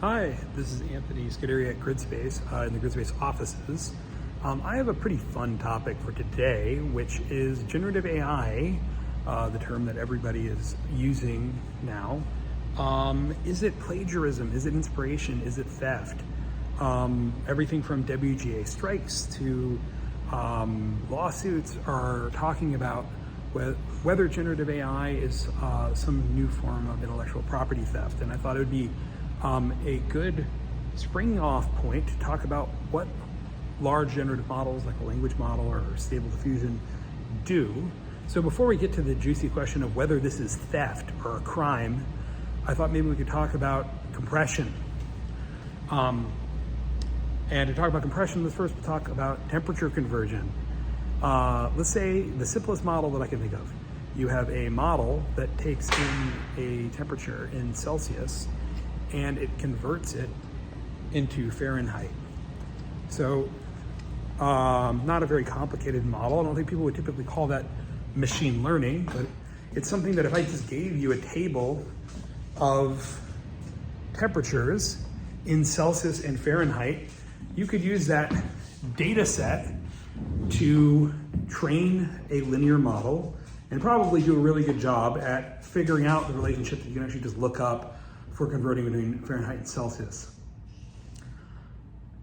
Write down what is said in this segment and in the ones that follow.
Hi, this is Anthony Scodary at Gridspace in the Gridspace offices. I have a pretty fun topic for today, which is generative AI, the term that everybody is using now. Is it plagiarism? Is it inspiration? Is it theft? Everything from WGA strikes to lawsuits are talking about whether generative AI is some new form of intellectual property theft. And I thought it would be a good springing off point to talk about what large generative models like a language model or Stable Diffusion do. So before we get to the juicy question of whether this is theft or a crime, I thought maybe we could talk about compression. And to talk about compression, let's first talk about temperature conversion. Let's say the simplest model that I can think of. You have a model that takes in a temperature in Celsius and it converts it into Fahrenheit. So not a very complicated model. I don't think people would typically call that machine learning, but it's something that if I just gave you a table of temperatures in Celsius and Fahrenheit, you could use that data set to train a linear model and probably do a really good job at figuring out the relationship that you can actually just look up for converting between Fahrenheit and Celsius.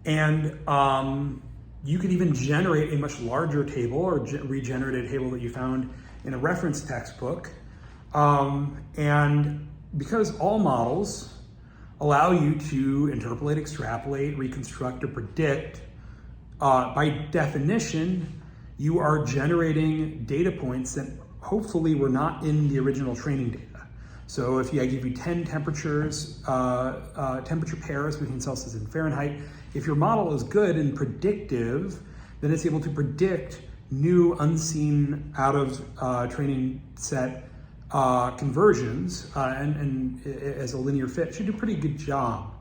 And you could even generate a much larger table or regenerate a table that you found in a reference textbook. And because all models allow you to interpolate, extrapolate, reconstruct, or predict, by definition, you are generating data points that hopefully were not in the original training data. So if I give you 10 temperatures, temperature pairs between Celsius and Fahrenheit, if your model is good and predictive, then it's able to predict new unseen out of training set conversions and as a linear fit, should do a pretty good job.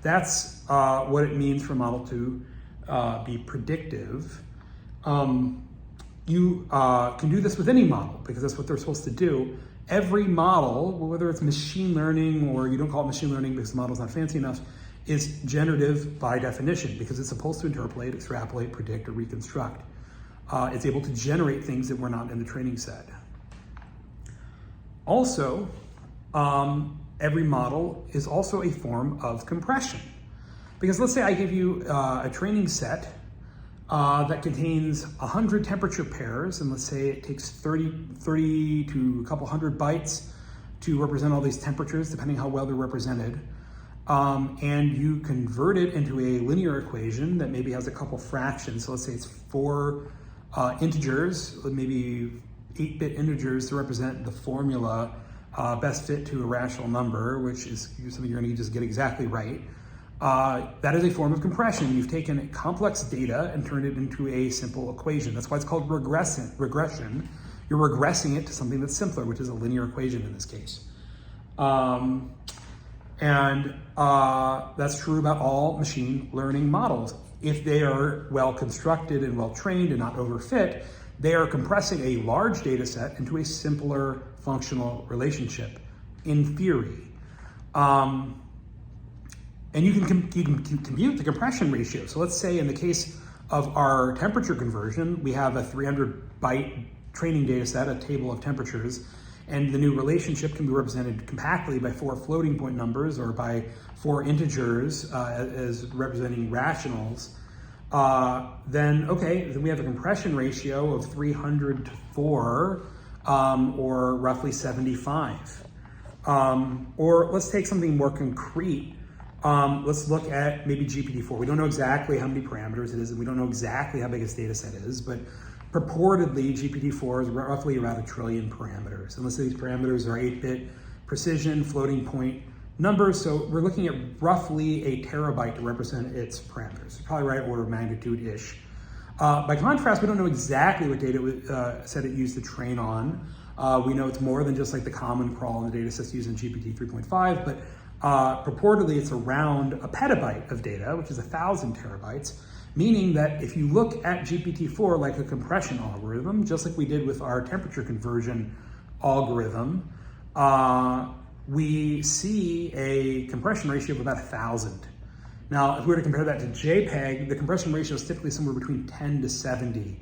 That's what it means for a model to be predictive. You can do this with any model because that's what they're supposed to do. Every model, whether it's machine learning or you don't call it machine learning because the model's not fancy enough, is generative by definition because it's supposed to interpolate, extrapolate, predict, or reconstruct. It's able to generate things that were not in the training set. Also, every model is also a form of compression. Because let's say I give you a training set that contains 100 temperature pairs, and let's say it takes 30 to a couple hundred bytes to represent all these temperatures, depending how well they're represented. And you convert it into a linear equation that maybe has a couple fractions. So let's say it's 4 integers, maybe 8-bit integers to represent the formula best fit to a rational number, which is something you're gonna just get exactly right. That is a form of compression. You've taken complex data and turned it into a simple equation. That's why it's called regression. You're regressing it to something that's simpler, which is a linear equation in this case. That's true about all machine learning models. If they are well constructed and well trained and not overfit, they are compressing a large data set into a simpler functional relationship, in theory. And you can compute the compression ratio. So let's say in the case of our temperature conversion, we have a 300 byte training data set, a table of temperatures, and the new relationship can be represented compactly by 4 floating point numbers or by 4 integers as representing rationals. Then we have a compression ratio of 300 to 4, or roughly 75. Or let's take something more concrete. Let's look at maybe GPT-4. We don't know exactly how many parameters it is, and we don't know exactly how big its data set is, but purportedly GPT-4 is roughly around 1 trillion parameters. And let's say these parameters are 8-bit precision floating point numbers, so we're looking at roughly a terabyte to represent its parameters. Probably right order of magnitude-ish. By contrast, we don't know exactly what data set it used to train on. We know it's more than just like the common crawl and the data sets used in GPT 3.5, but purportedly it's around a petabyte of data, which is 1,000 terabytes, meaning that if you look at GPT-4 like a compression algorithm, just like we did with our temperature conversion algorithm, we see a compression ratio of about 1,000. Now, if we were to compare that to JPEG, the compression ratio is typically somewhere between 10 to 70.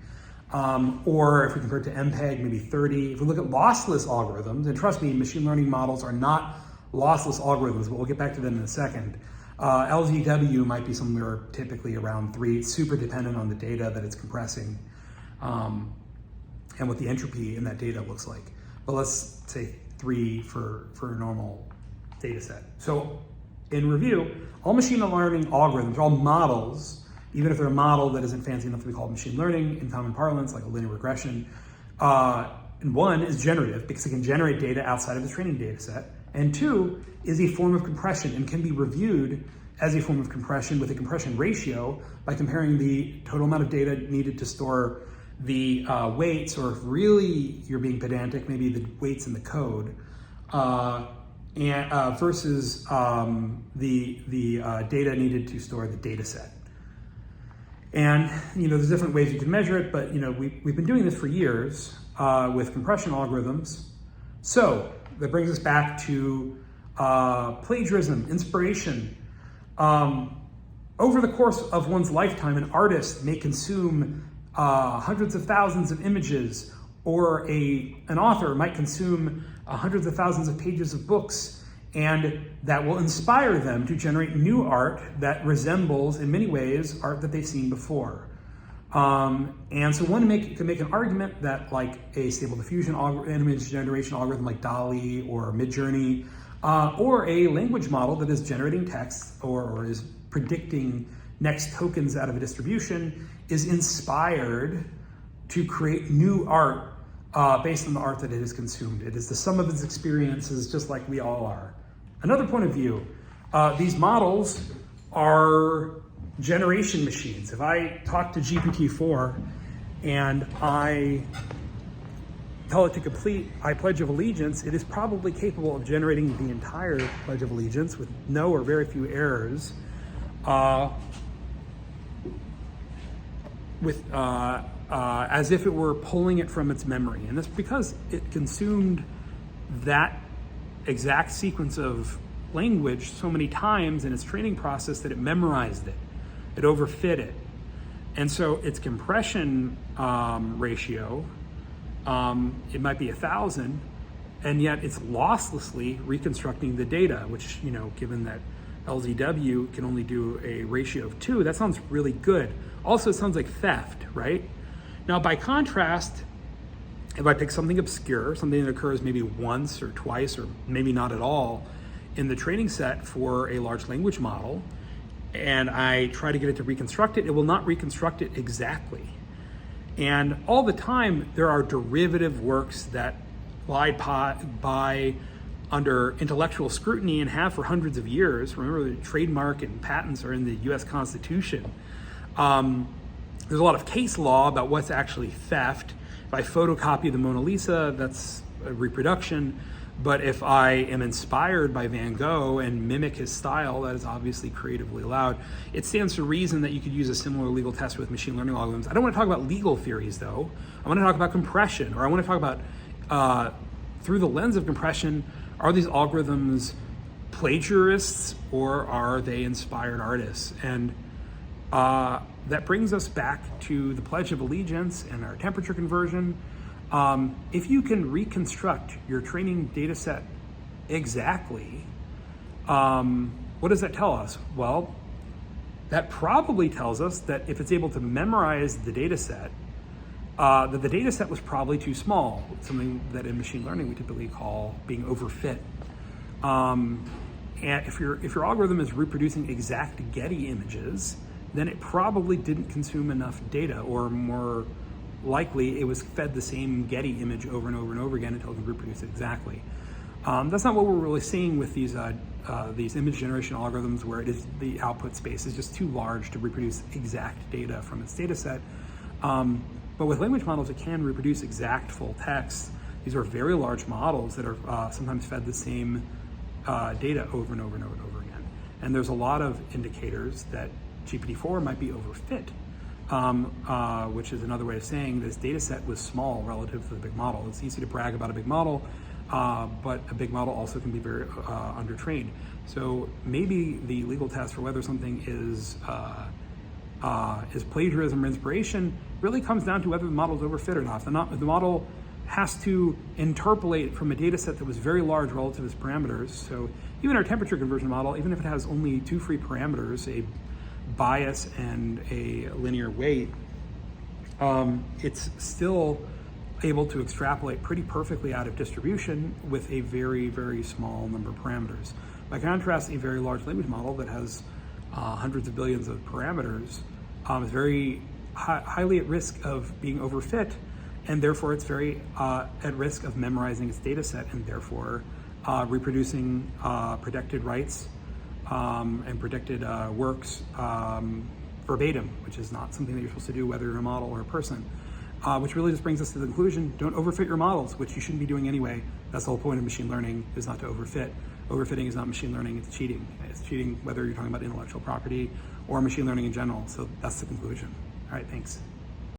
Or if we compare it to MPEG, maybe 30. If we look at lossless algorithms, and trust me, machine learning models are not lossless algorithms, but we'll get back to them in a second. LGW might be somewhere typically around 3. It's super dependent on the data that it's compressing and what the entropy in that data looks like. But let's say 3 for a normal data set. So in review, all machine learning algorithms, all models, even if they're a model that isn't fancy enough to be called machine learning in common parlance, like a linear regression, and 1 is generative because it can generate data outside of the training data set. And 2 is a form of compression and can be reviewed as a form of compression with a compression ratio by comparing the total amount of data needed to store the weights, or if really you're being pedantic, maybe the weights in the code, versus the data needed to store the data set. And there's different ways you can measure it, but we've been doing this for years with compression algorithms. So that brings us back to plagiarism, inspiration. Over the course of one's lifetime, an artist may consume hundreds of thousands of images, or an author might consume hundreds of thousands of pages of books, and that will inspire them to generate new art that resembles, in many ways, art that they've seen before. And so one can make an argument that, like a stable diffusion image generation algorithm like DALLE or Midjourney, or a language model that is generating text or is predicting next tokens out of a distribution, is inspired to create new art based on the art that it has consumed. It is the sum of its experiences, just like we all are. Another point of view, these models are generation machines. If I talk to GPT-4 and I tell it to complete I Pledge of Allegiance, it is probably capable of generating the entire Pledge of Allegiance with no or very few errors, as if it were pulling it from its memory. And that's because it consumed that exact sequence of language so many times in its training process that it memorized it. It overfit it. And so its compression ratio, it might be 1,000, and yet it's losslessly reconstructing the data, which, given that LZW can only do a ratio of 2, that sounds really good. Also, it sounds like theft, right? Now, by contrast, if I pick something obscure, something that occurs maybe once or twice or maybe not at all in the training set for a large language model, and I try to get it to reconstruct it, it will not reconstruct it exactly. And all the time, there are derivative works that lie by under intellectual scrutiny and have for hundreds of years. Remember, the trademark and patents are in the US Constitution. There's a lot of case law about what's actually theft. If I photocopy the Mona Lisa, that's a reproduction. But if I am inspired by Van Gogh and mimic his style, that is obviously creatively allowed. It stands to reason that you could use a similar legal test with machine learning algorithms. I don't want to talk about legal theories, though. I want to talk about compression, or I want to talk about, through the lens of compression, are these algorithms plagiarists or are they inspired artists? And that brings us back to the Pledge of Allegiance and our temperature conversion. If you can reconstruct your training data set exactly, what does that tell us? Well, that probably tells us that if it's able to memorize the data set, that the data set was probably too small, something that in machine learning we typically call being overfit. And if your algorithm is reproducing exact Getty images, then it probably didn't consume enough data, or more likely it was fed the same Getty image over and over and over again until it could reproduce it exactly. That's not what we're really seeing with these image generation algorithms, where it is the output space is just too large to reproduce exact data from its data set. But with language models, it can reproduce exact full text. These are very large models that are sometimes fed the same data over and over and over and over again. And there's a lot of indicators that GPT-4 might be overfit, which is another way of saying this data set was small relative to the big model. It's easy to brag about a big model, but a big model also can be very undertrained. So maybe the legal test for whether something is plagiarism or inspiration really comes down to whether the model is overfit or not. If the model has to interpolate from a data set that was very large relative to its parameters. So even our temperature conversion model, even if it has only 2 free parameters, a bias and a linear weight, it's still able to extrapolate pretty perfectly out of distribution with a very, very small number of parameters. By contrast, a very large language model that has hundreds of billions of parameters is very highly at risk of being overfit, and therefore it's very at risk of memorizing its data set and therefore reproducing predicted rights and predicted works verbatim, which is not something that you're supposed to do whether you're a model or a person. Which really just brings us to the conclusion, don't overfit your models, which you shouldn't be doing anyway. That's the whole point of machine learning, is not to overfit. Overfitting is not machine learning, it's cheating. It's cheating whether you're talking about intellectual property or machine learning in general. So that's the conclusion. All right, thanks.